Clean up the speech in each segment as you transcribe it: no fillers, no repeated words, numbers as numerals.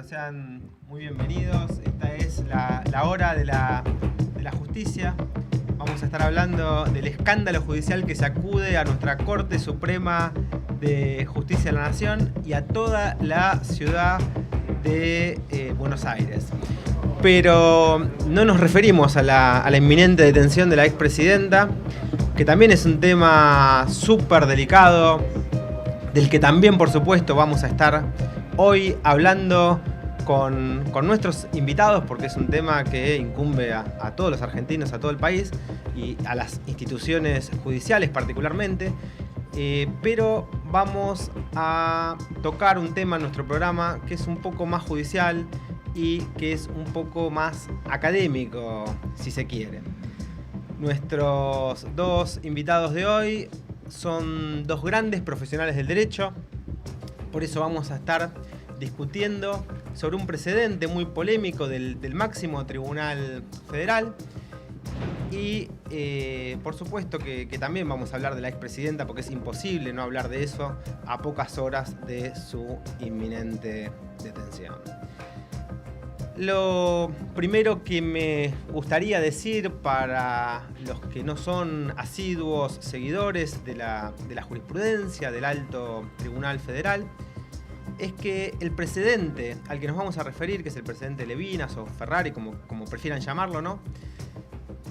sean muy bienvenidos. Esta es la hora de la justicia. Vamos a estar hablando del escándalo judicial que sacude a nuestra Corte Suprema de Justicia de la Nación y a toda la ciudad de Buenos Aires. Pero no nos referimos a la inminente detención de la expresidenta, que también es un tema súper delicado, del que también, por supuesto, vamos a estar hoy hablando con nuestros invitados, porque es un tema que incumbe a todos los argentinos, a todo el país y a las instituciones judiciales particularmente. Pero vamos a tocar un tema en nuestro programa que es un poco más judicial y que es un poco más académico, si se quiere. Nuestros dos invitados de hoy son dos grandes profesionales del derecho. Por eso vamos a estar discutiendo sobre un precedente muy polémico del máximo tribunal federal. Y por supuesto que también vamos a hablar de la expresidenta, porque es imposible no hablar de eso a pocas horas de su inminente detención. Lo primero que me gustaría decir para los que no son asiduos seguidores de la jurisprudencia del Alto Tribunal Federal es que el precedente al que nos vamos a referir, que es el precedente Levinas o Ferrari, como prefieran llamarlo,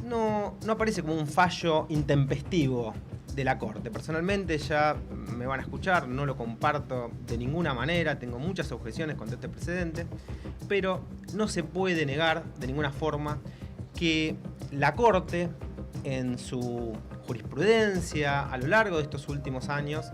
no aparece como un fallo intempestivo de la Corte. Personalmente, ya me van a escuchar, no lo comparto de ninguna manera, tengo muchas objeciones contra este precedente, pero no se puede negar de ninguna forma que la Corte, en su jurisprudencia a lo largo de estos últimos años,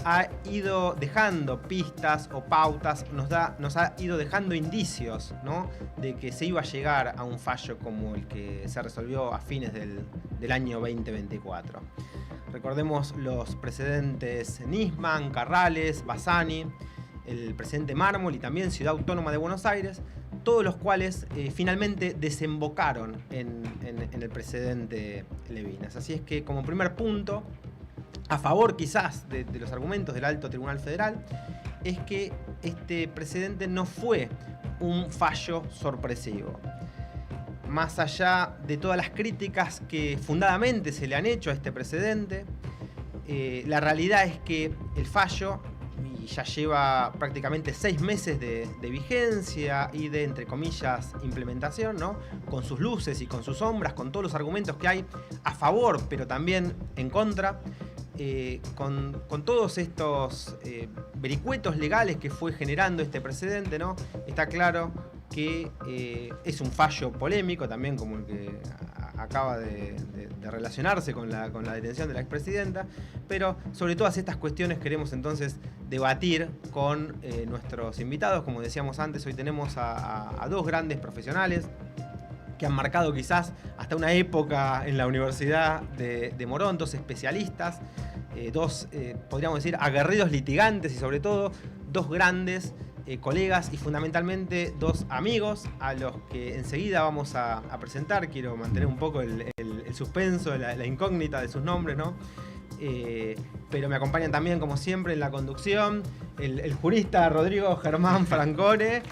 ha ido dejando pistas o pautas, nos ha ido dejando indicios, ¿no?, de que se iba a llegar a un fallo como el que se resolvió a fines del año 2024. Recordemos los precedentes Nisman, Carrales, Bassani, el precedente Mármol y también Ciudad Autónoma de Buenos Aires, todos los cuales finalmente desembocaron en el precedente Levinas. Así es que, como primer punto, a favor quizás de los argumentos del Alto Tribunal Federal, es que este precedente no fue un fallo sorpresivo. Más allá de todas las críticas que fundadamente se le han hecho a este precedente, la realidad es que el fallo ya lleva prácticamente 6 meses de vigencia y de, entre comillas, implementación, ¿no?, con sus luces y con sus sombras, con todos los argumentos que hay a favor, pero también en contra. Con todos estos vericuetos legales que fue generando este precedente, ¿no?, está claro que es un fallo polémico también, como el que acaba de relacionarse con la detención de la expresidenta, pero sobre todas estas cuestiones queremos entonces debatir con nuestros invitados. Como decíamos antes, hoy tenemos a dos grandes profesionales que han marcado quizás hasta una época en la Universidad de Morón, dos especialistas, dos, podríamos decir, aguerridos litigantes y sobre todo dos grandes colegas y fundamentalmente dos amigos a los que enseguida vamos a presentar. Quiero mantener un poco el suspenso, la incógnita de sus nombres, ¿no? Pero me acompañan también, como siempre, en la conducción el jurista Rodrigo Germán Francone,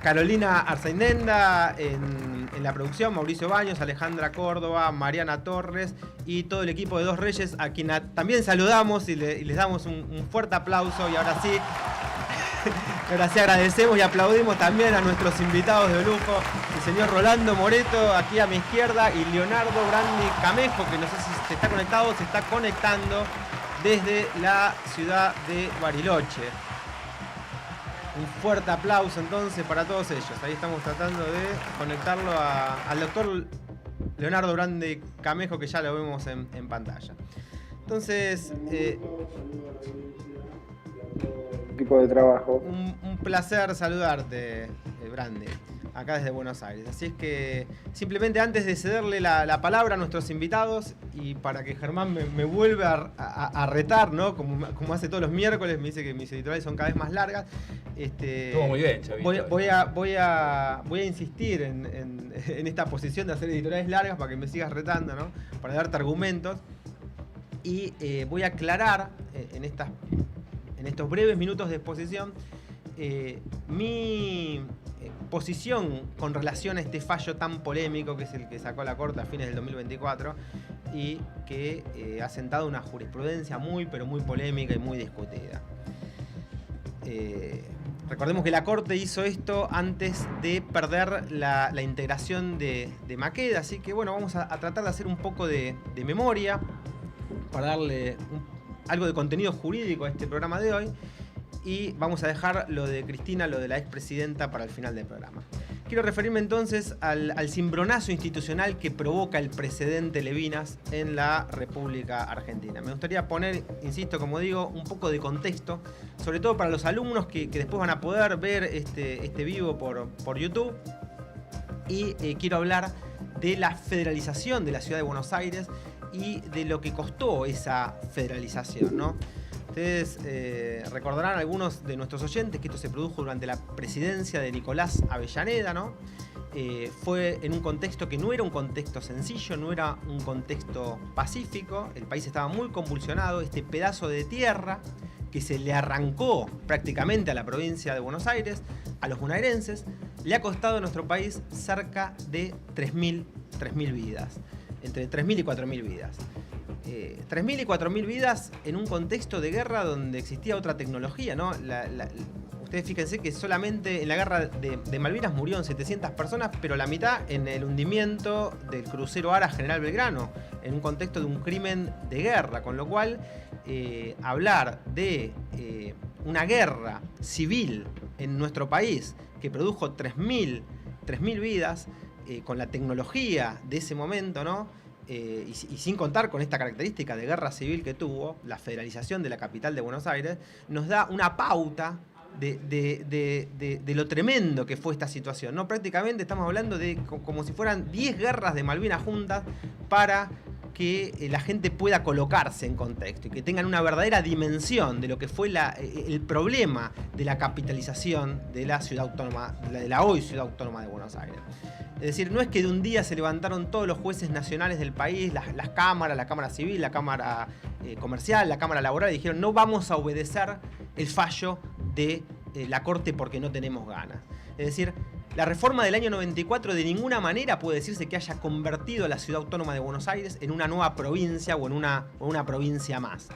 Carolina Arzaindenda en la producción, Mauricio Baños, Alejandra Córdoba, Mariana Torres y todo el equipo de Dos Reyes, a quien también saludamos y les damos un fuerte aplauso. Y ahora sí agradecemos y aplaudimos también a nuestros invitados de lujo, el señor Rolando Moreto aquí a mi izquierda y Leonardo Brandi Camejo, que no sé si se está conectado, se está conectando desde la ciudad de Bariloche. Un fuerte aplauso entonces para todos ellos. Ahí estamos tratando de conectarlo al doctor Leonardo Brandi Camejo, que ya lo vemos en pantalla. Entonces, equipo de trabajo. Un placer saludarte, Brandi, acá desde Buenos Aires. Así es que simplemente antes de cederle la palabra a nuestros invitados y para que Germán me vuelva a retar, ¿no?, como hace todos los miércoles, me dice que mis editoriales son cada vez más largas. Estuvo muy bien, Chavito. Voy a insistir en esta posición de hacer editoriales largas para que me sigas retando, ¿no?, para darte argumentos. Y voy a aclarar en estos breves minutos de exposición Mi posición con relación a este fallo tan polémico, que es el que sacó la Corte a fines del 2024 y que ha sentado una jurisprudencia muy, pero muy polémica y muy discutida. Recordemos que la Corte hizo esto antes de perder la integración de Maqueda, así que bueno, vamos a tratar de hacer un poco de memoria para darle algo de contenido jurídico a este programa de hoy, y vamos a dejar lo de Cristina, lo de la expresidenta, para el final del programa. Quiero referirme entonces al cimbronazo institucional que provoca el precedente Levinas en la República Argentina. Me gustaría poner, insisto, como digo, un poco de contexto, sobre todo para los alumnos que después van a poder ver este vivo por YouTube. Y quiero hablar de la federalización de la ciudad de Buenos Aires y de lo que costó esa federalización, ¿no? Ustedes recordarán, algunos de nuestros oyentes, que esto se produjo durante la presidencia de Nicolás Avellaneda, ¿no? Fue en un contexto que no era un contexto sencillo, no era un contexto pacífico. El país estaba muy convulsionado. Este pedazo de tierra que se le arrancó prácticamente a la provincia de Buenos Aires, a los bonaerenses, le ha costado a nuestro país cerca de 3.000 vidas, entre 3.000 y 4.000 vidas. 3.000 y 4.000 vidas en un contexto de guerra donde existía otra tecnología, ¿no? Ustedes fíjense que solamente en la guerra de Malvinas murieron 700 personas, pero la mitad en el hundimiento del crucero Ara General Belgrano, en un contexto de un crimen de guerra, con lo cual hablar de una guerra civil en nuestro país que produjo 3.000 vidas con la tecnología de ese momento, ¿no? Y sin contar con esta característica de guerra civil que tuvo, la federalización de la capital de Buenos Aires, nos da una pauta de lo tremendo que fue esta situación, ¿no? Prácticamente estamos hablando de como si fueran 10 guerras de Malvinas juntas para que la gente pueda colocarse en contexto y que tengan una verdadera dimensión de lo que fue el problema de la capitalización de la ciudad autónoma, de la hoy ciudad autónoma de Buenos Aires. Es decir, no es que de un día se levantaron todos los jueces nacionales del país, las cámaras, la Cámara Civil, la Cámara Comercial, la Cámara Laboral, y dijeron no vamos a obedecer el fallo de la Corte porque no tenemos ganas. Es decir, la reforma del año 94 de ninguna manera puede decirse que haya convertido a la ciudad autónoma de Buenos Aires en una nueva provincia o en una provincia más.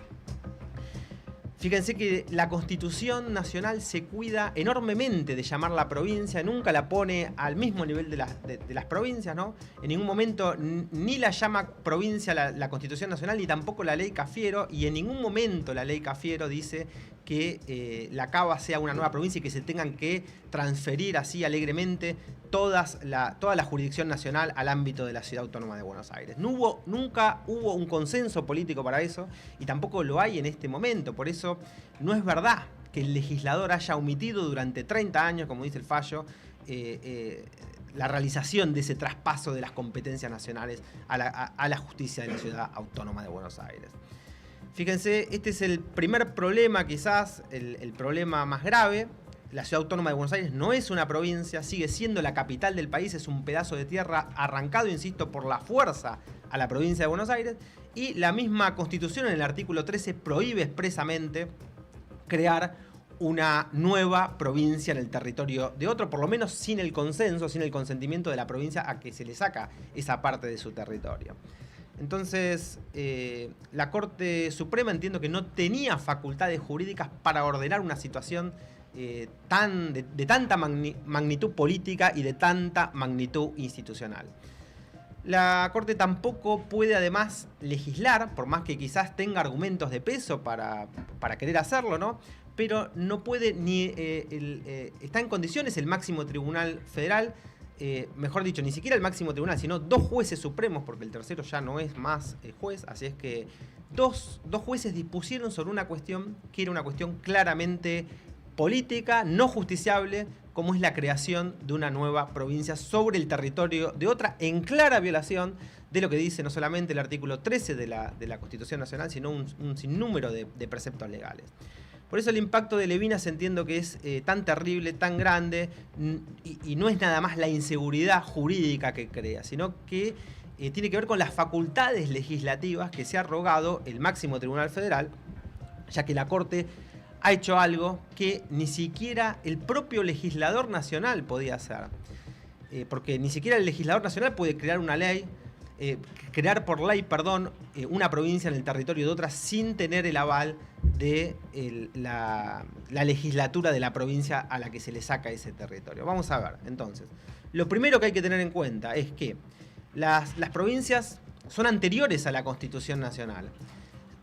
Fíjense que la Constitución Nacional se cuida enormemente de llamar la provincia, nunca la pone al mismo nivel de las provincias, ¿no? En ningún momento ni la llama provincia la Constitución Nacional, ni tampoco la ley Cafiero, y en ningún momento la ley Cafiero dice que la Cava sea una nueva provincia y que se tengan que transferir así alegremente toda la jurisdicción nacional al ámbito de la ciudad autónoma de Buenos Aires. Nunca hubo un consenso político para eso, y tampoco lo hay en este momento. Por eso no es verdad que el legislador haya omitido durante 30 años, como dice el fallo, la realización de ese traspaso de las competencias nacionales a la justicia de la ciudad autónoma de Buenos Aires. Fíjense, este es el primer problema, quizás el problema más grave. La ciudad autónoma de Buenos Aires no es una provincia, sigue siendo la capital del país, es un pedazo de tierra arrancado, insisto, por la fuerza a la provincia de Buenos Aires, y la misma Constitución en el artículo 13 prohíbe expresamente crear una nueva provincia en el territorio de otro, por lo menos sin el consenso, sin el consentimiento de la provincia a que se le saca esa parte de su territorio. Entonces, la Corte Suprema entiendo que no tenía facultades jurídicas para ordenar una situación de tanta magnitud política y de tanta magnitud institucional. La Corte tampoco puede además legislar, por más que quizás tenga argumentos de peso para querer hacerlo, ¿no? Pero no puede está en condiciones el máximo tribunal federal, mejor dicho, ni siquiera el máximo tribunal, sino 2 jueces supremos, porque el tercero ya no es más juez, así es que dos jueces dispusieron sobre una cuestión que era una cuestión claramente política, no justiciable, como es la creación de una nueva provincia sobre el territorio de otra, en clara violación de lo que dice no solamente el artículo 13 de la Constitución Nacional, sino un sinnúmero de preceptos legales. Por eso el impacto de Levinas entiendo que es tan terrible, tan grande, y no es nada más la inseguridad jurídica que crea, sino que tiene que ver con las facultades legislativas que se ha arrogado el máximo tribunal federal, ya que la Corte ha hecho algo que ni siquiera el propio legislador nacional podía hacer. Porque ni siquiera el legislador nacional puede crear una ley, crear por ley, una provincia en el territorio de otra sin tener el aval de la legislatura de la provincia a la que se le saca ese territorio. Vamos a ver, entonces. Lo primero que hay que tener en cuenta es que las provincias son anteriores a la Constitución Nacional.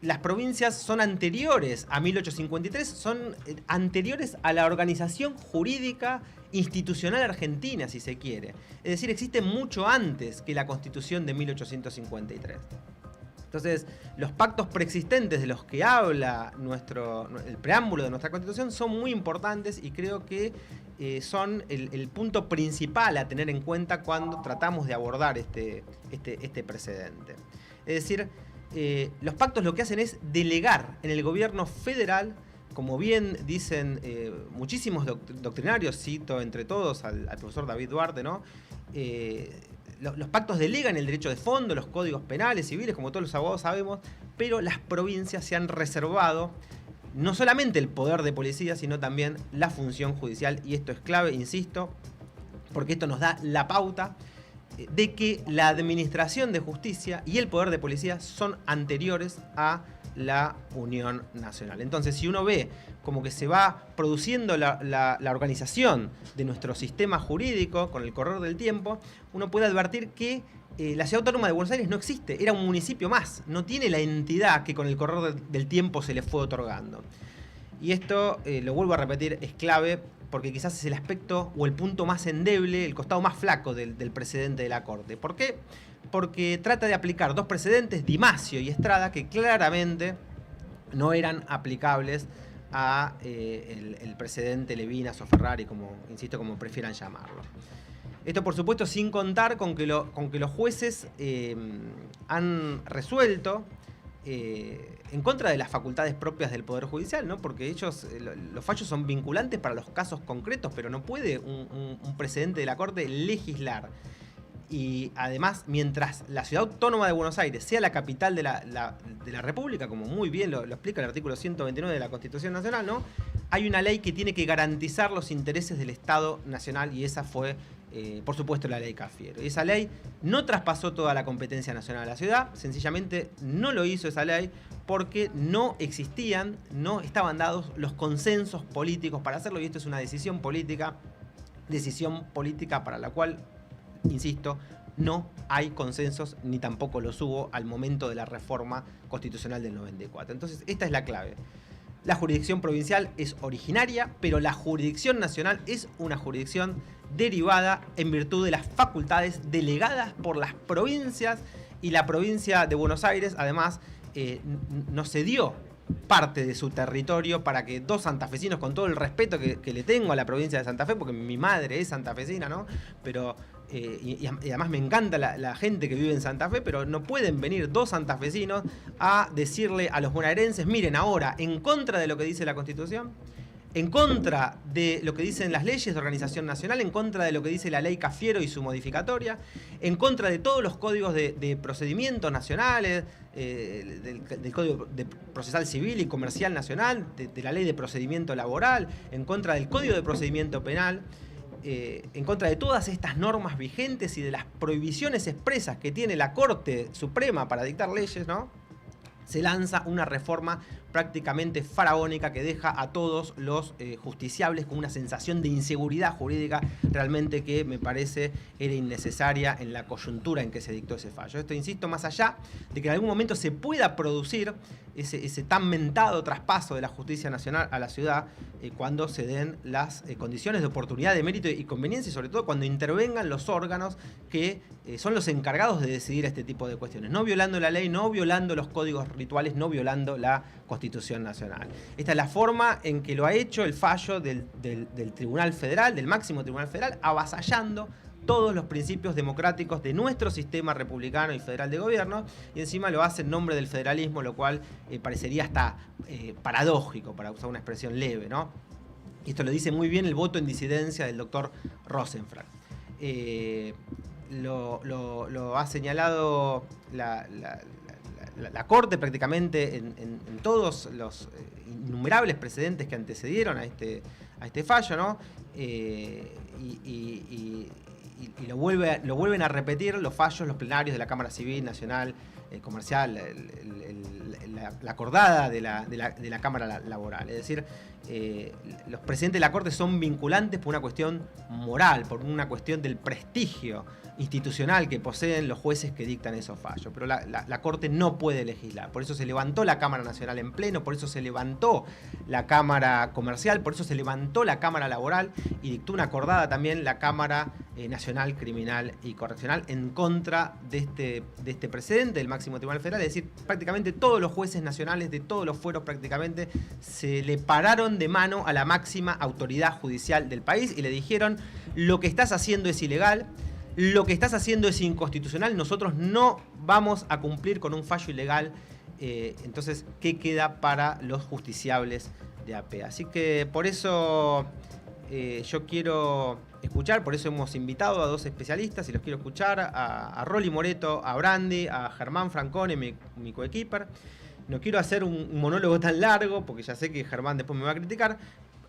Las provincias son anteriores a 1853, son anteriores a la organización jurídica institucional argentina, si se quiere. Es decir, existen mucho antes que la Constitución de 1853. Entonces, los pactos preexistentes de los que habla el preámbulo de nuestra Constitución son muy importantes y creo que son el punto principal a tener en cuenta cuando tratamos de abordar este precedente. Es decir, los pactos lo que hacen es delegar en el gobierno federal, como bien dicen muchísimos doctrinarios, cito entre todos al profesor David Duarte, ¿no? Los pactos delegan el derecho de fondo, los códigos penales, civiles, como todos los abogados sabemos, pero las provincias se han reservado no solamente el poder de policía, sino también la función judicial, y esto es clave, insisto, porque esto nos da la pauta de que la administración de justicia y el poder de policía son anteriores a la Unión Nacional. Entonces, si uno ve como que se va produciendo la organización de nuestro sistema jurídico con el correr del tiempo, uno puede advertir que la Ciudad Autónoma de Buenos Aires no existe, era un municipio más, no tiene la entidad que con el correr del tiempo se le fue otorgando. Y esto, lo vuelvo a repetir, es clave porque quizás es el aspecto o el punto más endeble, el costado más flaco del precedente de la Corte. ¿Por qué? Porque trata de aplicar dos precedentes, Dimacio y Estrada, que claramente no eran aplicables a el precedente Levinas o Ferrari, como prefieran llamarlo. Esto, por supuesto, sin contar con que los jueces han resuelto en contra de las facultades propias del Poder Judicial, ¿no? Porque los fallos son vinculantes para los casos concretos, pero no puede un precedente de la Corte legislar. Y además, mientras la Ciudad Autónoma de Buenos Aires sea la capital de la República, como muy bien lo explica el artículo 129 de la Constitución Nacional, ¿no? Hay una ley que tiene que garantizar los intereses del Estado Nacional, y esa fue, por supuesto, la ley Cafiero. Y esa ley no traspasó toda la competencia nacional a la ciudad, sencillamente no lo hizo esa ley porque no existían, no estaban dados los consensos políticos para hacerlo, y esto es una decisión política para la cual, insisto, no hay consensos ni tampoco los hubo al momento de la reforma constitucional del 94. Entonces, esta es la clave. La jurisdicción provincial es originaria, pero la jurisdicción nacional es una jurisdicción derivada en virtud de las facultades delegadas por las provincias, y la provincia de Buenos Aires, además, no cedió parte de su territorio para que dos santafesinos, con todo el respeto que le tengo a la provincia de Santa Fe, porque mi madre es santafesina, ¿no? Pero, y además me encanta la gente que vive en Santa Fe, pero no pueden venir dos santafesinos a decirle a los bonaerenses, miren, ahora, en contra de lo que dice la Constitución, en contra de lo que dicen las leyes de organización nacional, en contra de lo que dice la ley Cafiero y su modificatoria, en contra de todos los códigos de procedimientos nacionales, del Código Procesal Civil y Comercial Nacional, de la Ley de Procedimiento Laboral, en contra del Código de Procedimiento Penal, en contra de todas estas normas vigentes y de las prohibiciones expresas que tiene la Corte Suprema para dictar leyes, ¿no? Se lanza una reforma prácticamente faraónica que deja a todos los justiciables con una sensación de inseguridad jurídica realmente que me parece era innecesaria en la coyuntura en que se dictó ese fallo. Esto, insisto, más allá de que en algún momento se pueda producir ese tan mentado traspaso de la justicia nacional a la ciudad cuando se den las condiciones de oportunidad, de mérito y conveniencia, y sobre todo cuando intervengan los órganos que son los encargados de decidir este tipo de cuestiones, no violando la ley, no violando los códigos rituales, no violando la Constitución Nacional. Esta es la forma en que lo ha hecho el fallo del Tribunal Federal, del máximo Tribunal Federal, avasallando todos los principios democráticos de nuestro sistema republicano y federal de gobierno, y encima lo hace en nombre del federalismo, lo cual parecería hasta paradójico, para usar una expresión leve, ¿no? Y esto lo dice muy bien el voto en disidencia del doctor Rosenfeld. Lo ha señalado la Corte prácticamente en todos los innumerables precedentes que antecedieron a este fallo, ¿no? Y lo vuelven a repetir los fallos, los plenarios de la Cámara Civil, Nacional, Comercial, la acordada de la Cámara Laboral. Es decir, los presidentes de la Corte son vinculantes por una cuestión moral, por una cuestión del prestigio institucional que poseen los jueces que dictan esos fallos. Pero la Corte no puede legislar. Por eso se levantó la Cámara Nacional en pleno, por eso se levantó la Cámara Comercial, por eso se levantó la Cámara Laboral y dictó una acordada también la Cámara Nacional Criminal y Correccional en contra de este precedente del máximo Tribunal Federal. Es decir, prácticamente todos los jueces nacionales de todos los fueros prácticamente se le pararon de mano a la máxima autoridad judicial del país y le dijeron: lo que estás haciendo es ilegal, lo que estás haciendo es inconstitucional, nosotros no vamos a cumplir con un fallo ilegal. Entonces, ¿qué queda para los justiciables de AP? Así que por eso yo quiero escuchar, por eso hemos invitado a dos especialistas y los quiero escuchar, a Rolly Moreto, a Brandi, a Germán Francone, mi coequiper. No quiero hacer un monólogo tan largo porque ya sé que Germán después me va a criticar,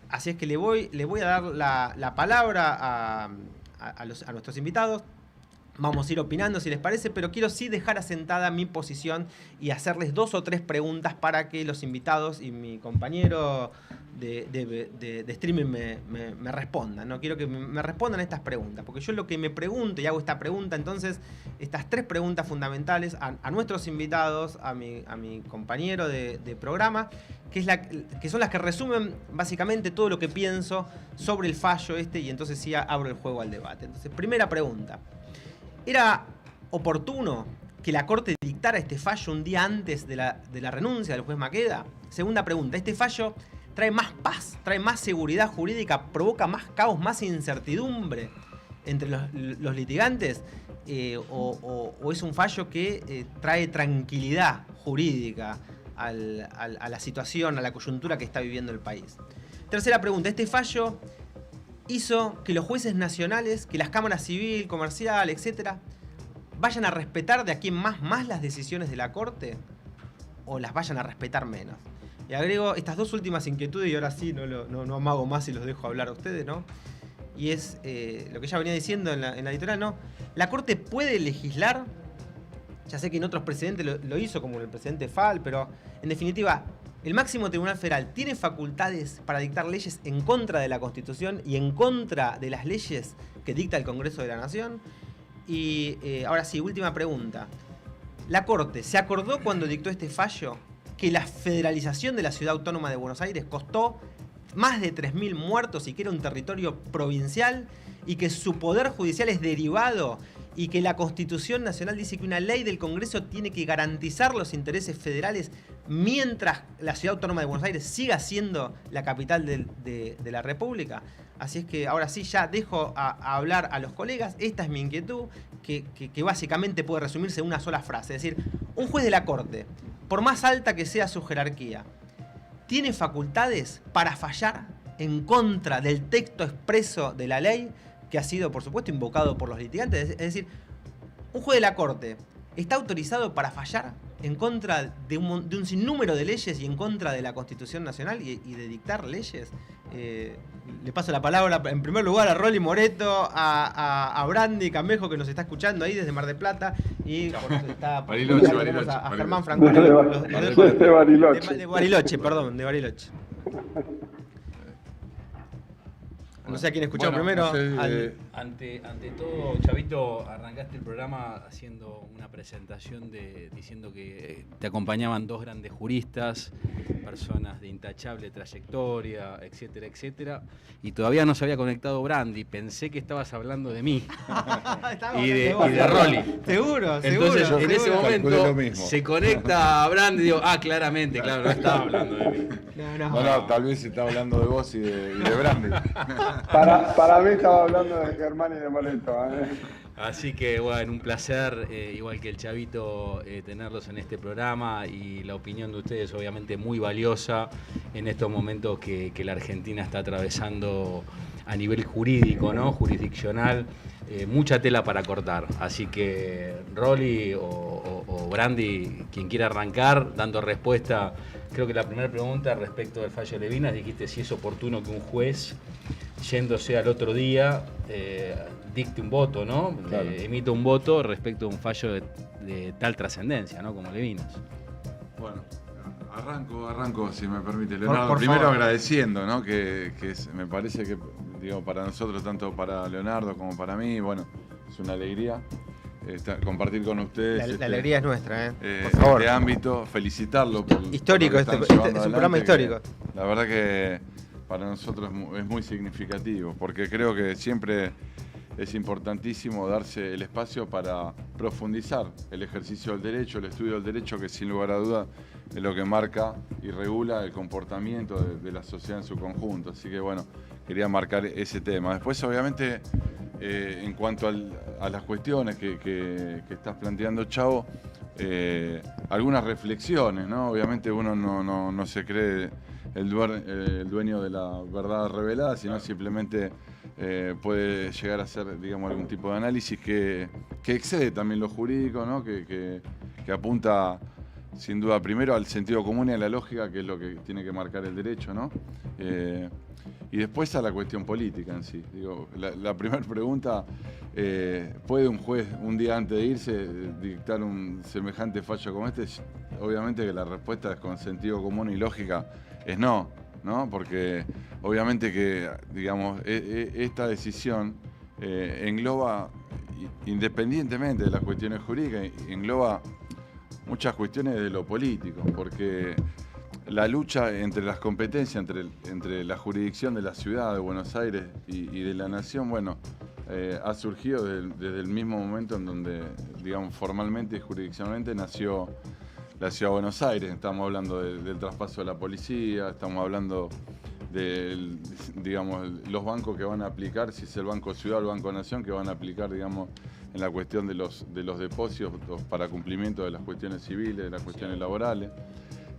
así es que le voy a dar la palabra a nuestros invitados. Vamos a ir opinando si les parece, pero quiero sí dejar asentada mi posición y hacerles 2 o 3 preguntas para que los invitados y mi compañero de streaming me respondan, ¿no? Quiero que me respondan a estas preguntas, porque yo lo que me pregunto y hago esta pregunta, entonces, estas 3 preguntas fundamentales a nuestros invitados, a mi compañero de programa, que son las que resumen básicamente todo lo que pienso sobre el fallo y entonces sí abro el juego al debate. Entonces, primera pregunta. ¿Era oportuno que la Corte dictara este fallo un día antes de la renuncia del juez Maqueda? Segunda pregunta. ¿Este fallo trae más paz, trae más seguridad jurídica, provoca más caos, más incertidumbre entre los litigantes? ¿O es un fallo que trae tranquilidad jurídica a la situación, a la coyuntura que está viviendo el país? Tercera pregunta. ¿Este fallo hizo que los jueces nacionales, que las cámaras civil, comercial, etcétera, vayan a respetar de aquí en más las decisiones de la Corte o las vayan a respetar menos? Y agrego estas 2 últimas inquietudes y ahora sí no amago más y los dejo hablar a ustedes, ¿no? Y es lo que ya venía diciendo en la editorial, ¿no? ¿La Corte puede legislar? Ya sé que en otros precedentes lo hizo, como el presidente Fall, pero en definitiva, ¿el máximo Tribunal Federal tiene facultades para dictar leyes en contra de la Constitución y en contra de las leyes que dicta el Congreso de la Nación? Y ahora sí, última pregunta. ¿La Corte se acordó cuando dictó este fallo que la federalización de la Ciudad Autónoma de Buenos Aires costó más de 3.000 muertos y que era un territorio provincial y que su poder judicial es derivado y que la Constitución Nacional dice que una ley del Congreso tiene que garantizar los intereses federales mientras la Ciudad Autónoma de Buenos Aires siga siendo la capital de la República? Así es que ahora sí ya dejo a hablar a los colegas. Esta es mi inquietud, que básicamente puede resumirse en una sola frase. Es decir, un juez de la Corte, por más alta que sea su jerarquía, ¿tiene facultades para fallar en contra del texto expreso de la ley que ha sido, por supuesto, invocado por los litigantes? Es decir, un juez de la Corte está autorizado para fallar en contra de un sinnúmero de leyes y en contra de la Constitución Nacional y de dictar leyes. Le paso la palabra en primer lugar a Rolly Moreto, a Brandi Camejo, que nos está escuchando ahí desde Mar del Plata, y Bariloche. A Germán Francone de Bariloche. De Bariloche, perdón, de Bariloche. No sé a quién escuchó primero. No sé, ante todo, Chavito, arrancaste el programa haciendo una presentación diciendo que te acompañaban 2 grandes juristas, personas de intachable trayectoria, etcétera, etcétera. Y todavía no se había conectado Brandi. Pensé que estabas hablando de mí y de Rolly. Seguro. Entonces, en ese Calculé momento se conecta a Brandi y digo, claro, no estaba hablando de mí. No, tal vez está hablando de vos y de Brandi. Para mí estaba hablando de Germán y de Moreto. Así que bueno, un placer, igual que el Chavito, tenerlos en este programa y la opinión de ustedes obviamente muy valiosa en estos momentos que la Argentina está atravesando a nivel jurídico, ¿no? Jurisdiccional, mucha tela para cortar. Así que Rolly o Brandi, quien quiera arrancar, dando respuesta. Creo que la primera pregunta respecto del fallo de Levinas, dijiste si es oportuno que un juez, yéndose al otro día, dicte un voto, ¿no? Claro. Emite un voto respecto a un fallo de tal trascendencia, ¿no? Como Levinas. Bueno, arranco si me permite, Leonardo. Por Primero favor. agradeciendo, ¿no? Me parece que, digo, para nosotros, tanto para Leonardo como para mí, bueno, es una alegría compartir con ustedes. La alegría es nuestra, por Este favor. ámbito, felicitarlo por Histórico, por lo que este están llevando es un programa adelante, histórico. que la verdad que para nosotros es muy significativo, porque creo que siempre es importantísimo darse el espacio para profundizar el ejercicio del derecho, el estudio del derecho, que sin lugar a duda es lo que marca y regula el comportamiento de la sociedad en su conjunto. Así que bueno, quería marcar ese tema. Después, obviamente, en cuanto a las cuestiones que estás planteando, Chavo, algunas reflexiones, ¿no? Obviamente uno no se cree el dueño de la verdad revelada, sino simplemente puede llegar a ser, digamos, algún tipo de análisis que excede también lo jurídico, ¿no? Que apunta sin duda primero al sentido común y a la lógica, que es lo que tiene que marcar el derecho, ¿no? Y después a la cuestión política en sí. Digo, la primera pregunta, ¿puede un juez un día antes de irse dictar un semejante fallo como este? Obviamente que la respuesta es con sentido común y lógica es no, porque obviamente que, digamos, esta decisión engloba, independientemente de las cuestiones jurídicas, engloba muchas cuestiones de lo político, porque la lucha entre las competencias, entre la jurisdicción de la ciudad de Buenos Aires y de la nación, bueno, ha surgido desde el mismo momento en donde, digamos, formalmente y jurisdiccionalmente nació la ciudad de Buenos Aires. Estamos hablando del traspaso de la policía, estamos hablando de, digamos, los bancos que van a aplicar, si es el Banco Ciudad o el Banco Nación, que van a aplicar, digamos, en la cuestión de los depósitos para cumplimiento de las cuestiones civiles, de las cuestiones laborales.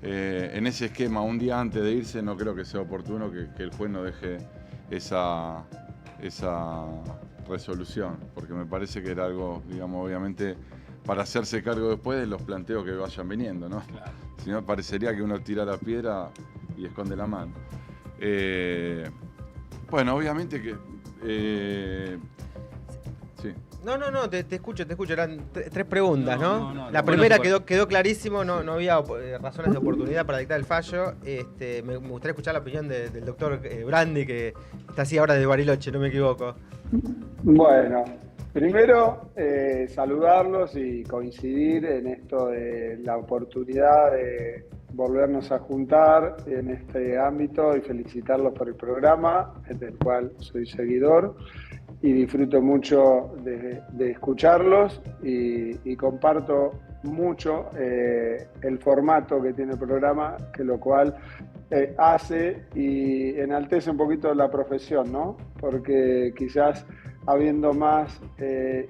En ese esquema, un día antes de irse, no creo que sea oportuno que el juez no deje esa resolución, porque me parece que era algo, digamos, obviamente, para hacerse cargo después de los planteos que vayan viniendo, ¿no? Claro. Si no, parecería que uno tira la piedra y esconde la mano. Bueno, obviamente que... sí. No, te escucho. Eran tres preguntas, ¿no? No, la bueno, primera por- quedó clarísimo, no había razones de oportunidad para dictar el fallo. Me gustaría escuchar la opinión del doctor Brandi, que está así ahora de Bariloche, no me equivoco. Bueno, primero saludarlos y coincidir en esto de la oportunidad de volvernos a juntar en este ámbito y felicitarlos por el programa, del cual soy seguidor y disfruto mucho de escucharlos y comparto mucho el formato que tiene el programa, que lo cual hace y enaltece un poquito la profesión, ¿no? Porque quizás habiendo más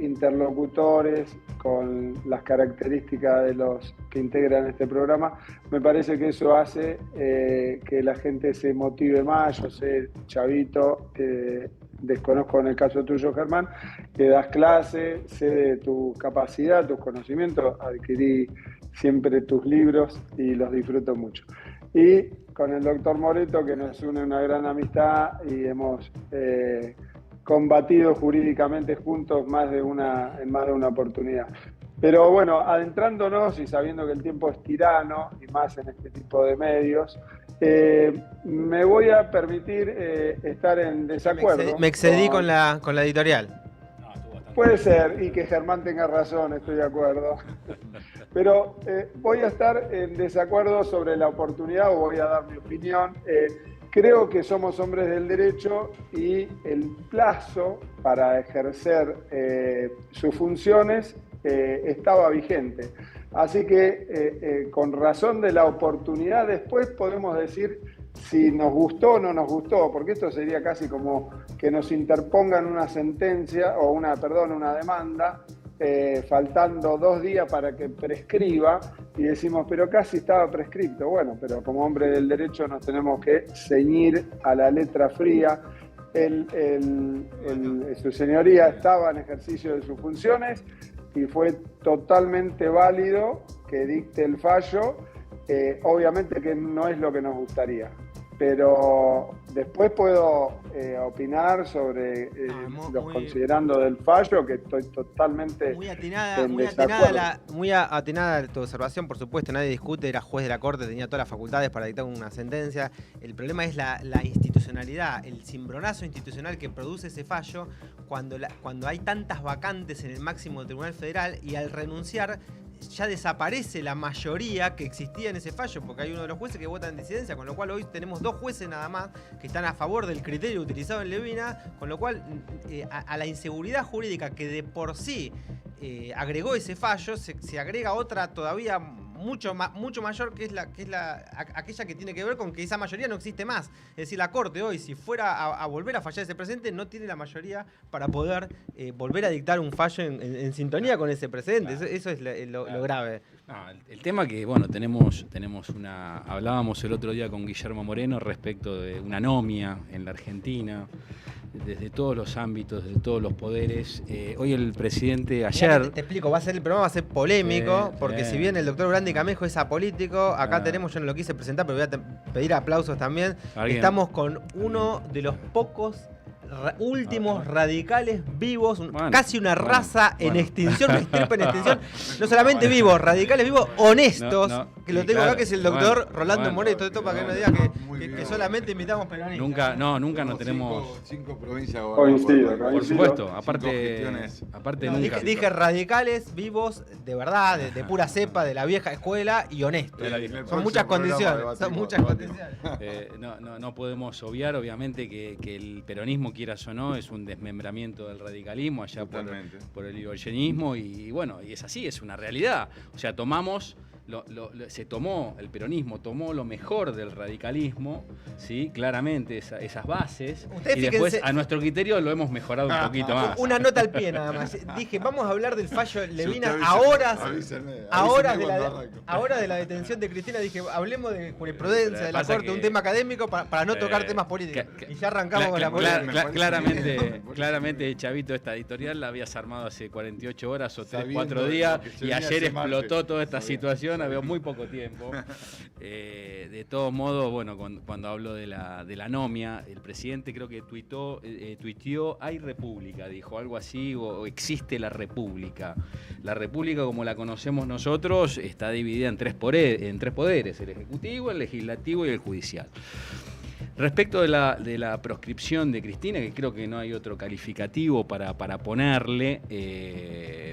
interlocutores con las características de los que integran este programa, me parece que eso hace que la gente se motive más. Yo sé, Chavito, desconozco en el caso tuyo, Germán, que das clase, sé de tu capacidad, tus conocimientos, adquirí siempre tus libros y los disfruto mucho. Y con el doctor Moreto, que nos une una gran amistad y hemos combatido jurídicamente juntos en más de una oportunidad. Pero bueno, adentrándonos y sabiendo que el tiempo es tirano, y más en este tipo de medios, me voy a permitir estar en desacuerdo. Me excedí con la editorial. No, estuvo bastante Puede bien. ser, y que Germán tenga razón, estoy de acuerdo. Pero voy a estar en desacuerdo sobre la oportunidad, o voy a dar mi opinión. Creo que somos hombres del derecho y el plazo para ejercer sus funciones estaba vigente. Así que con razón de la oportunidad después podemos decir si nos gustó o no nos gustó, porque esto sería casi como que nos interpongan una sentencia o una demanda faltando 2 días para que prescriba y decimos, pero casi estaba prescripto. Bueno, pero como hombre del derecho nos tenemos que ceñir a la letra fría su señoría estaba en ejercicio de sus funciones y fue totalmente válido que dicte el fallo. Obviamente que no es lo que nos gustaría, pero después puedo opinar sobre los considerando del fallo, que estoy totalmente muy atinada tu observación. Por supuesto, nadie discute, era juez de la Corte, tenía todas las facultades para dictar una sentencia. El problema es la institucionalidad, el cimbronazo institucional que produce ese fallo cuando hay tantas vacantes en el máximo Tribunal Federal, y al renunciar ya desaparece la mayoría que existía en ese fallo, porque hay uno de los jueces que vota en disidencia, con lo cual hoy tenemos 2 jueces nada más que están a favor del criterio utilizado en Levina, con lo cual a la inseguridad jurídica que de por sí agregó ese fallo, se agrega otra todavía mucho mayor, que es aquella que tiene que ver con que esa mayoría no existe más. Es decir, la Corte hoy, si fuera a volver a fallar ese precedente, no tiene la mayoría para poder volver a dictar un fallo en sintonía con ese precedente. Claro. Eso es lo grave. No, el tema que, bueno, tenemos hablábamos el otro día con Guillermo Moreno respecto de una anomia en la Argentina, desde todos los ámbitos, desde todos los poderes. Hoy el presidente, ayer... Te explico, el programa va a ser polémico, porque si bien el doctor Brandi Camejo es apolítico, acá tenemos, yo no lo quise presentar, pero voy a pedir aplausos también. Estamos con uno de los pocos últimos radicales vivos, casi una raza en extinción, una estirpe en extinción, no solamente vivos, radicales vivos, honestos, que lo tengo acá, que es el doctor Rolando Moreto. Esto para que no diga que solamente invitamos peronistas. Nunca no tenemos... 5 provincias coincido. Por supuesto, aparte no, nunca. Dije radicales, vivos, de verdad, de pura cepa, de la vieja escuela y honestos. Son muchas condiciones. No podemos obviar, obviamente, que el peronismo, quieras o no, es un desmembramiento del radicalismo allá por el irigoyenismo, y bueno, y es así, es una realidad. O sea, el peronismo tomó lo mejor del radicalismo, ¿sí? Claramente esas bases, y después a nuestro criterio lo hemos mejorado un poquito más. Una nota al pie nada más. Dije, vamos a hablar del fallo Levina ahora de la detención de Cristina. Dije, hablemos de jurisprudencia, de la Corte, un tema académico para no tocar temas políticos. Y ya arrancamos con la política. Claramente, Chavito, esta editorial la habías armado hace 48 horas o 4 días, y ayer explotó toda esta situación. Había muy poco tiempo. De todos modos, bueno, cuando hablo de la anomia, el presidente creo que tuiteó hay república, dijo algo así, o existe la república. La república, como la conocemos nosotros, está dividida en tres poderes: el ejecutivo, el legislativo y el judicial. Respecto de la proscripción de Cristina, que creo que no hay otro calificativo para ponerle,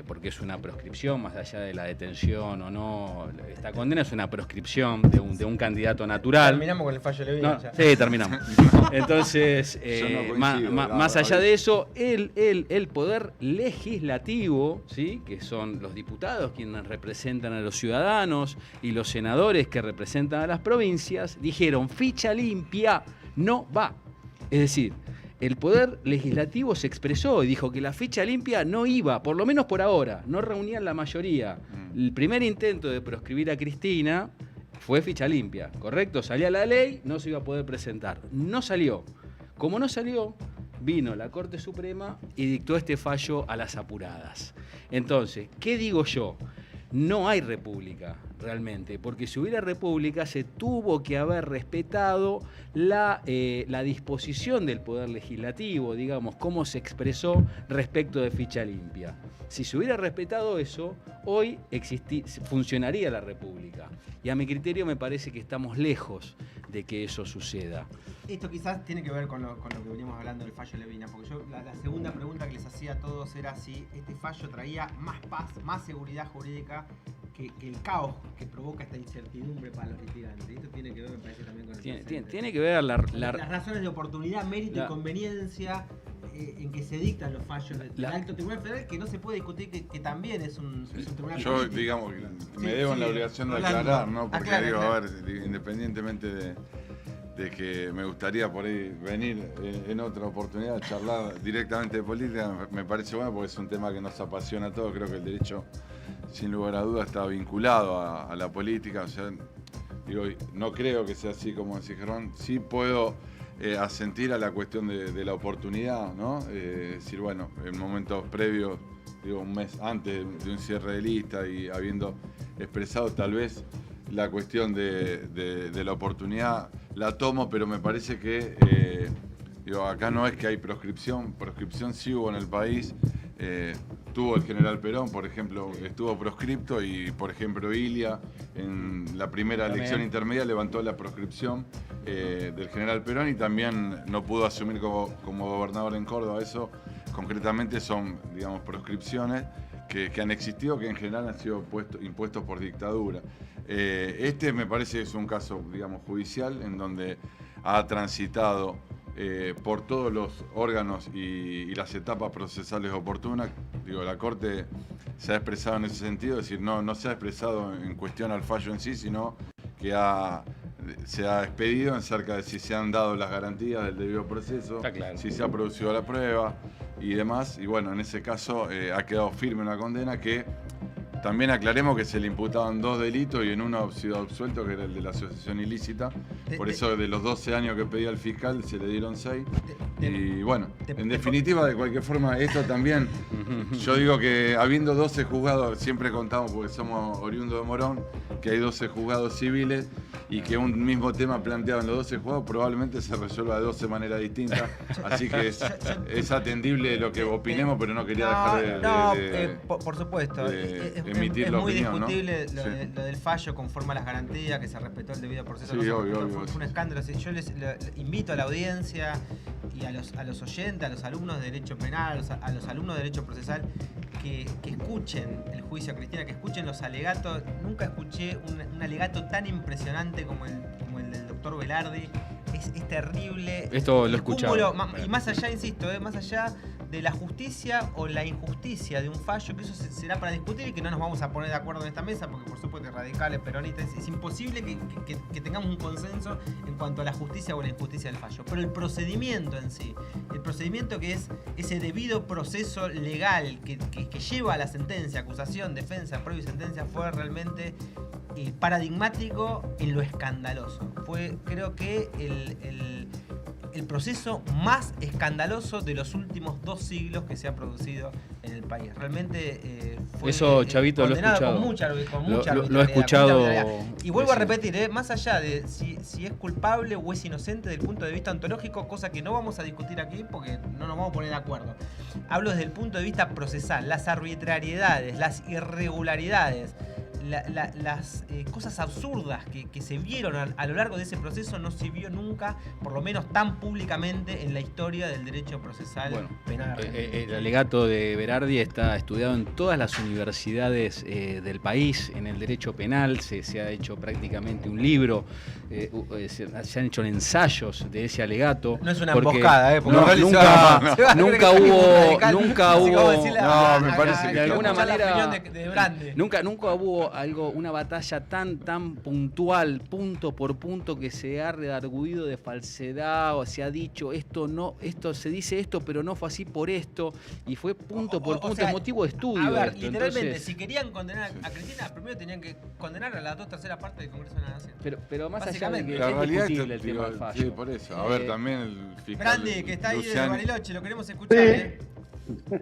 porque es una proscripción, más allá de la detención o no, esta condena es una proscripción de un candidato natural. Terminamos con el fallo de Levina. Sí, terminamos. Entonces, más allá de eso, el poder legislativo, ¿sí? Que son los diputados quienes representan a los ciudadanos, y los senadores que representan a las provincias, dijeron: ficha limpia no va. Es decir, el poder legislativo se expresó y dijo que la ficha limpia no iba, por lo menos por ahora, no reunían la mayoría. El primer intento de proscribir a Cristina fue ficha limpia, ¿correcto? Salía la ley, no se iba a poder presentar. No salió. Como no salió, vino la Corte Suprema y dictó este fallo a las apuradas. Entonces, ¿qué digo yo? No hay república realmente, porque si hubiera república se tuvo que haber respetado la disposición del Poder Legislativo, digamos, cómo se expresó respecto de ficha limpia. Si se hubiera respetado eso, hoy funcionaría la república. Y a mi criterio me parece que estamos lejos de que eso suceda. Esto quizás tiene que ver con lo que veníamos hablando del fallo Levina, porque yo la segunda pregunta que les hacía a todos era si este fallo traía más paz, más seguridad jurídica que el caos que provoca esta incertidumbre para los litigantes. Esto tiene que ver, me parece, también con el tiene que ver las razones de oportunidad, mérito y conveniencia en que se dictan los fallos del Alto Tribunal Federal, que no se puede discutir, que también es un tribunal yo político. Digamos, me debo en la obligación de aclarar, ¿no? Porque a ver, independientemente de que me gustaría por ahí venir en otra oportunidad a charlar directamente de política, me parece bueno porque es un tema que nos apasiona a todos. Creo que el derecho, sin lugar a dudas, está vinculado a la política. O sea, digo, no creo que sea así como decía Germán. Sí puedo asentir a la cuestión de la oportunidad, ¿no? Es decir, bueno, en momentos previos, digo, un mes antes de un cierre de lista y habiendo expresado tal vez la cuestión de la oportunidad, la tomo, pero me parece que acá no es que hay proscripción sí hubo en el país. Tuvo el general Perón, por ejemplo, estuvo proscripto, y por ejemplo Ilia en la primera elección intermedia levantó la proscripción del general Perón y también no pudo asumir como gobernador en Córdoba. Eso concretamente son, digamos, proscripciones que han existido, que en general han sido impuestos por dictadura. Este me parece que es un caso, digamos, judicial, en donde ha transitado por todos los órganos y las etapas procesales oportunas. Digo, la Corte se ha expresado en ese sentido, es decir, no se ha expresado en cuestión al fallo en sí, sino que se ha expedido acerca de si se han dado las garantías del debido proceso, claro, si se ha producido la prueba y demás. Y bueno, en ese caso ha quedado firme una condena que también aclaremos que se le imputaban 2 delitos y en uno ha sido absuelto, que era el de la asociación ilícita. Por eso de los 12 años que pedía el fiscal se le dieron 6. Y bueno, en definitiva, de cualquier forma, esto también, yo digo que habiendo 12 juzgados, siempre contamos, porque somos oriundos de Morón, que hay 12 juzgados civiles y que un mismo tema planteado en los 12 juzgados probablemente se resuelva de 12 maneras distintas. Así que es atendible lo que opinemos, pero no quería dejar de por supuesto. Emitir es la muy opinión, discutible, ¿no? lo del fallo conforme a las garantías, que se respetó el debido proceso. Sí, no obvio. fue un escándalo. Yo les invito a la audiencia y a los oyentes, a los alumnos de Derecho Penal, a los alumnos de Derecho Procesal, que escuchen el juicio a Cristina, que escuchen los alegatos. Nunca escuché un alegato tan impresionante como el del doctor Velardi. Es terrible. Esto lo he escuchado. Y más allá, insisto, más allá de la justicia o la injusticia de un fallo, que eso será para discutir y que no nos vamos a poner de acuerdo en esta mesa, porque por supuesto radicales, peronistas, es imposible que tengamos un consenso en cuanto a la justicia o la injusticia del fallo. Pero el procedimiento en sí, el procedimiento que es ese debido proceso legal que lleva a la sentencia, acusación, defensa, prueba y sentencia, fue realmente paradigmático en lo escandaloso. Fue, creo que, el proceso más escandaloso de los últimos 2 siglos que se ha producido en el país. Realmente fue eso, Chavito, lo he escuchado. Con mucha lo he escuchado. Y vuelvo a repetir, más allá de si es culpable o es inocente desde el punto de vista ontológico, cosa que no vamos a discutir aquí porque no nos vamos a poner de acuerdo. Hablo desde el punto de vista procesal, las arbitrariedades, las irregularidades, las cosas absurdas que se vieron a lo largo de ese proceso no se vio nunca, por lo menos tan públicamente en la historia del derecho procesal penal. El alegato de Berardi está estudiado en todas las universidades del país, en el derecho penal, se ha hecho prácticamente un libro, se han hecho ensayos de ese alegato. No es una emboscada, nunca hubo, no, me parece que de alguna manera de nunca hubo una batalla tan puntual, punto por punto, que se ha redarguido de falsedad o se ha dicho se dice esto, pero no fue así por esto, y fue punto por punto, es motivo de estudio. A ver, esto. literalmente, Entonces, si querían condenar a Cristina, primero tenían que condenar a las 2/3 partes del Congreso de la Nación. Pero más allá de que la es realidad discutible el tema del fallo. Sí, por eso. A ver, también el fiscal Brandi, que está ahí Luciani. de Bariloche, lo queremos escuchar. Sí.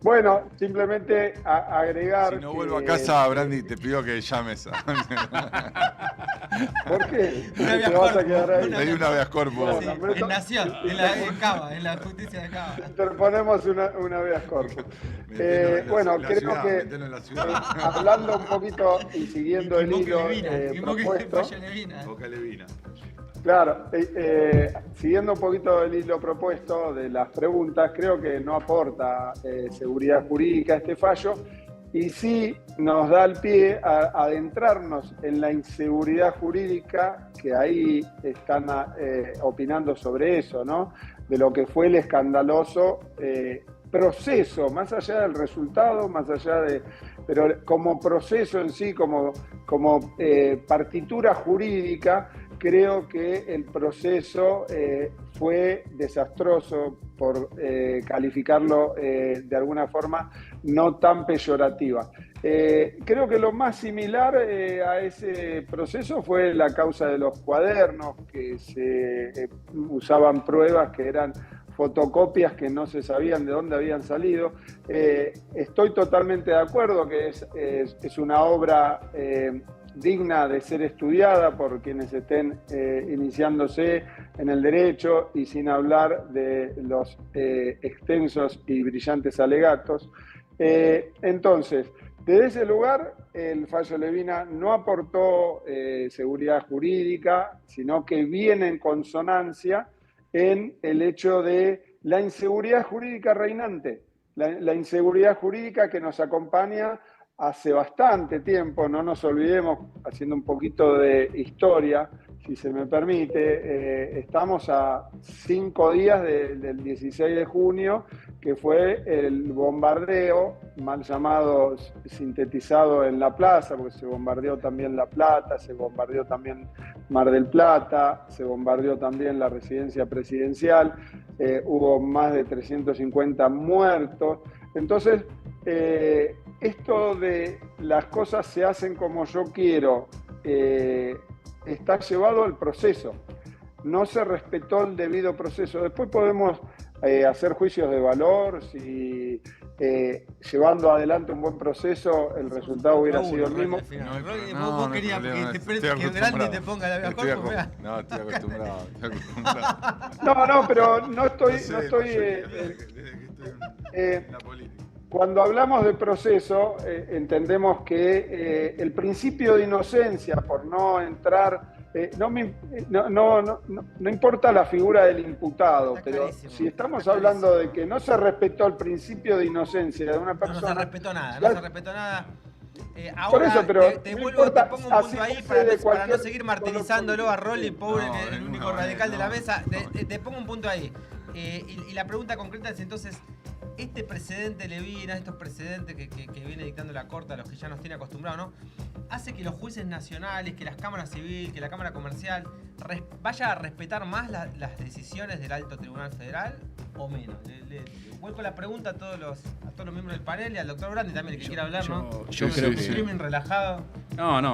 Bueno, simplemente agregar. Si no vuelvo a casa, Brandi, te pido que llames a... ¿Por qué? Una ¿Te vas a quedar ahí? Pedí un habeas corpus. Sí, en Nación, en Cava, en la justicia de Cava. Interponemos una habeas corpus. Bueno, creo que hablando un poquito y siguiendo el hilo propuesto. Boca Levina. Claro, siguiendo un poquito el hilo propuesto de las preguntas, creo que no aporta seguridad jurídica este fallo y sí nos da el pie a adentrarnos en la inseguridad jurídica, que ahí están opinando sobre eso, ¿no? De lo que fue el escandaloso proceso, más allá del resultado, más allá de... Pero como proceso en sí, como partitura jurídica, creo que el proceso fue desastroso, por calificarlo de alguna forma no tan peyorativa. Creo que lo más similar a ese proceso fue la causa de los cuadernos, que se usaban pruebas que eran fotocopias que no se sabían de dónde habían salido. Estoy totalmente de acuerdo que es una obra digna de ser estudiada por quienes estén iniciándose en el derecho, y sin hablar de los extensos y brillantes alegatos. Entonces, desde ese lugar, el fallo Levina no aportó seguridad jurídica, sino que viene en consonancia en el hecho de la inseguridad jurídica reinante, la inseguridad jurídica que nos acompaña hace bastante tiempo. No nos olvidemos, haciendo un poquito de historia, si se me permite, estamos a 5 días del 16 de junio, que fue el bombardeo, mal llamado, sintetizado en La Plaza, porque se bombardeó también La Plata, se bombardeó también Mar del Plata, se bombardeó también la residencia presidencial, hubo más de 350 muertos. Entonces, esto de las cosas se hacen como yo quiero, está llevado al proceso. No se respetó el debido proceso. Después podemos hacer juicios de valor, si llevando adelante un buen proceso el resultado hubiera sido el mismo. Vos querías que Grande te ponga la mejor. No, estoy acostumbrado. No, pero no estoy en la política. Cuando hablamos de proceso, entendemos que el principio de inocencia, por no entrar, no importa la figura del imputado, pero si estamos hablando de que no se respetó el principio de inocencia de una persona... No se respetó nada, ahora por eso, pero te pongo un punto ahí para no seguir martirizándolo a Rolly, pobre, el único radical de la mesa. Te pongo un punto ahí. Y la pregunta concreta es entonces, este precedente Levina, estos precedentes que viene dictando la Corte, a los que ya nos tiene acostumbrados, ¿no? Hace que los jueces nacionales, que las cámaras civil, que la Cámara Comercial vaya a respetar más las decisiones del Alto Tribunal Federal o menos. Le vuelco la pregunta a todos los miembros del panel y al doctor Grandi también, el que quiera hablar, ¿no? Yo creo que... Streaming relajado.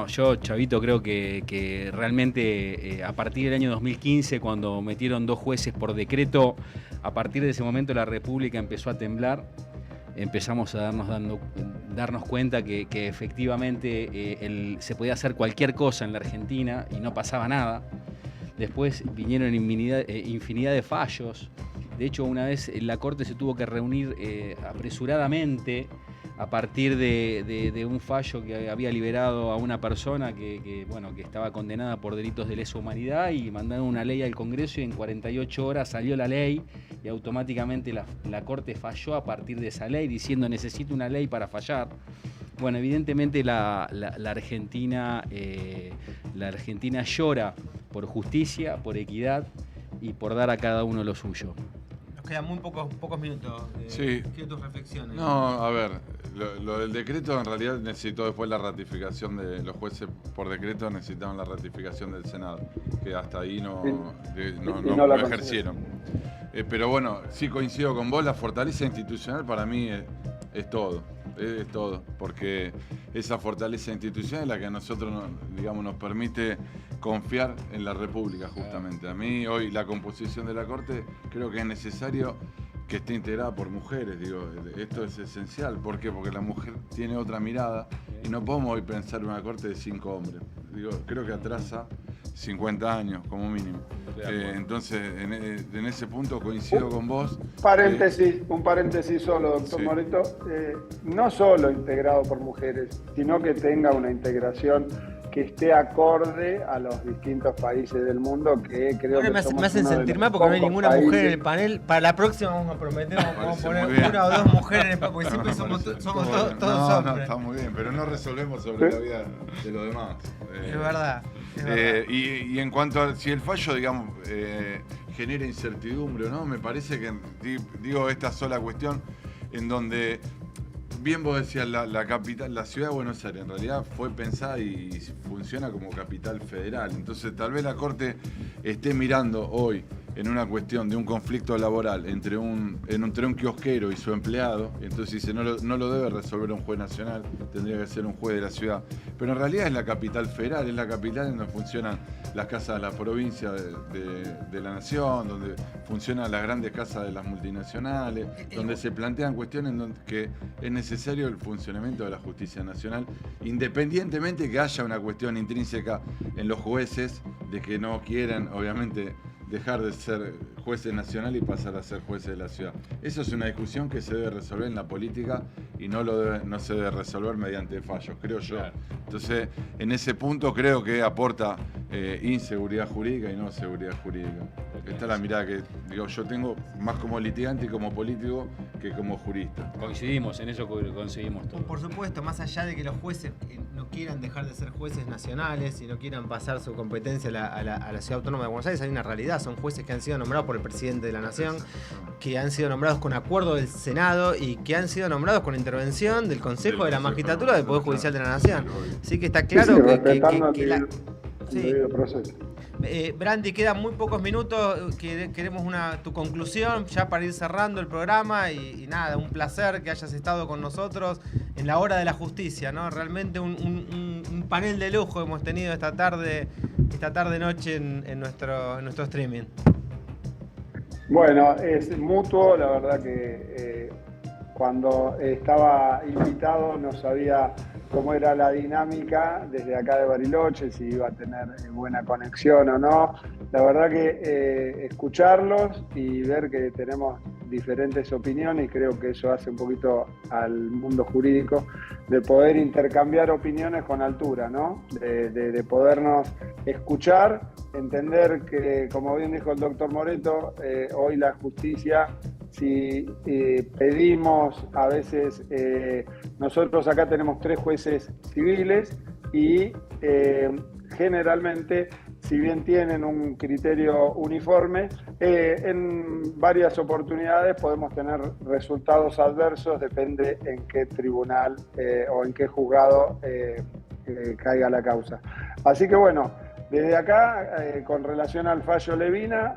Yo, Chavito, creo que realmente a partir del año 2015, cuando metieron 2 jueces por decreto, a partir de ese momento la República empezó a temblar. Empezamos a darnos cuenta que efectivamente se podía hacer cualquier cosa en la Argentina y no pasaba nada. Después vinieron infinidad de fallos. De hecho, una vez la Corte se tuvo que reunir apresuradamente a partir de un fallo que había liberado a una persona que estaba condenada por delitos de lesa humanidad, y mandaron una ley al Congreso y en 48 horas salió la ley y automáticamente la Corte falló a partir de esa ley, diciendo necesito una ley para fallar. Bueno, evidentemente la Argentina llora por justicia, por equidad y por dar a cada uno lo suyo. Nos quedan muy pocos minutos. Sí. Quiero tus reflexiones. No, a ver, lo del decreto en realidad necesitó después la ratificación de los jueces por decreto, necesitaban la ratificación del Senado, que hasta ahí no ejercieron. Pero bueno, sí coincido con vos, la fortaleza institucional para mí es todo. Es todo, porque esa fortaleza institucional es la que a nosotros nos permite confiar en la República, justamente. A mí hoy la composición de la Corte creo que es necesario que esté integrada por mujeres, esto es esencial. ¿Por qué? Porque la mujer tiene otra mirada y no podemos hoy pensar en una Corte de 5 hombres. Creo que atrasa 50 años como mínimo. Entonces, en ese punto coincido con vos. Un paréntesis solo, doctor Sí. Morito. No solo integrado por mujeres, sino que tenga una integración que esté acorde a los distintos países del mundo, que creo que somos me hacen uno de sentir los mal porque no hay pocos ninguna países. mujer en el panel. Para la próxima vamos a prometer, vamos a poner muy bien. 1 o 2 mujeres en el panel, porque siempre somos todos No, hombres. está muy bien, pero no resolvemos sobre la vida de los demás. Es verdad. Y en cuanto a si el fallo, genera incertidumbre o no, me parece que, esta sola cuestión en donde, bien vos decías, la capital, la ciudad de Buenos Aires en realidad fue pensada y funciona como capital federal. Entonces tal vez la Corte esté mirando hoy en una cuestión de un conflicto laboral entre un kiosquero y su empleado, entonces dice, no lo debe resolver un juez nacional, tendría que ser un juez de la ciudad. Pero en realidad es la capital federal, es la capital en donde funcionan las casas de la provincia de la nación, donde funcionan las grandes casas de las multinacionales, donde se plantean cuestiones en donde que es necesario el funcionamiento de la justicia nacional, independientemente que haya una cuestión intrínseca en los jueces de que no quieran, obviamente, dejar de ser jueces nacionales y pasar a ser jueces de la ciudad. Eso es una discusión que se debe resolver en la política y no se debe resolver mediante fallos, creo yo. Claro. Entonces, en ese punto creo que aporta inseguridad jurídica y no seguridad jurídica. Esta es la mirada que yo tengo más como litigante y como político que como jurista. Coincidimos, en eso coincidimos todos. Por supuesto, más allá de que los jueces no quieran dejar de ser jueces nacionales y no quieran pasar su competencia a la Ciudad Autónoma de Buenos Aires, hay una realidad, son jueces que han sido nombrados por el presidente de la Nación, que han sido nombrados con acuerdo del Senado y que han sido nombrados con intervención del Consejo de la Magistratura del Poder Judicial de la Nación. Así que está claro que la... Sí. Brandi, quedan muy pocos minutos, queremos tu conclusión ya para ir cerrando el programa y nada, un placer que hayas estado con nosotros en la hora de la justicia, ¿no? Realmente un panel de lujo hemos tenido esta tarde noche en nuestro streaming. Bueno, es mutuo, la verdad que cuando estaba invitado no sabía cómo era la dinámica desde acá de Bariloche, si iba a tener buena conexión o no. La verdad que escucharlos y ver que tenemos diferentes opiniones, y creo que eso hace un poquito al mundo jurídico, de poder intercambiar opiniones con altura, ¿no? De podernos escuchar, entender que, como bien dijo el doctor Moreto, hoy la justicia, si pedimos a veces, nosotros acá tenemos 3 jueces civiles y generalmente, si bien tienen un criterio uniforme, en varias oportunidades podemos tener resultados adversos, depende en qué tribunal o en qué juzgado caiga la causa. Así que bueno, desde acá, con relación al fallo Levina,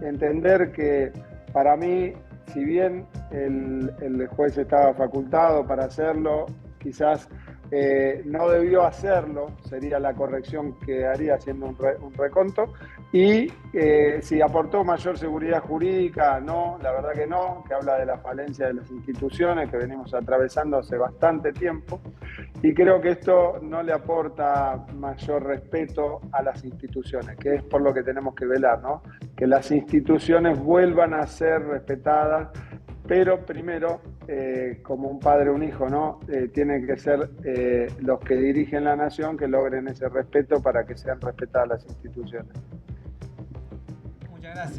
entender que para mí, si bien el juez estaba facultado para hacerlo, quizás no debió hacerlo, sería la corrección que haría haciendo un reconto. Y si aportó mayor seguridad jurídica, no, la verdad que no, que habla de la falencia de las instituciones que venimos atravesando hace bastante tiempo. Y creo que esto no le aporta mayor respeto a las instituciones, que es por lo que tenemos que velar, ¿no? Que las instituciones vuelvan a ser respetadas, pero primero, como un padre o un hijo, ¿no? Tienen que ser los que dirigen la nación que logren ese respeto para que sean respetadas las instituciones.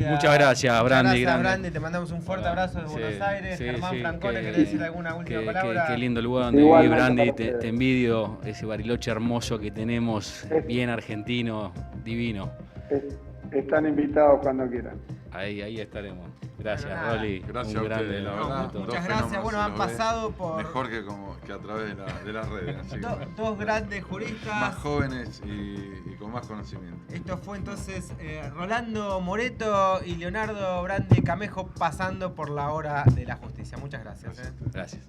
Muchas gracias, Brandi. Gracias, Brandi. Te mandamos un fuerte abrazo de Buenos Aires. Germán Francone, ¿querés decir alguna última palabra? Qué lindo lugar donde viví, Brandi. Te envidio ese Bariloche hermoso que tenemos, bien argentino, divino. Están invitados cuando quieran. Ahí estaremos. Gracias, Rolly. Gracias a ustedes, la verdad. Muchas gracias. Bueno, han pasado por... Mejor que a través de las redes. Así dos grandes juristas. Más jóvenes y con más conocimiento. Esto fue entonces Rolando Moreto y Leonardo Brandi Camejo pasando por la hora de la justicia. Muchas gracias. Gracias.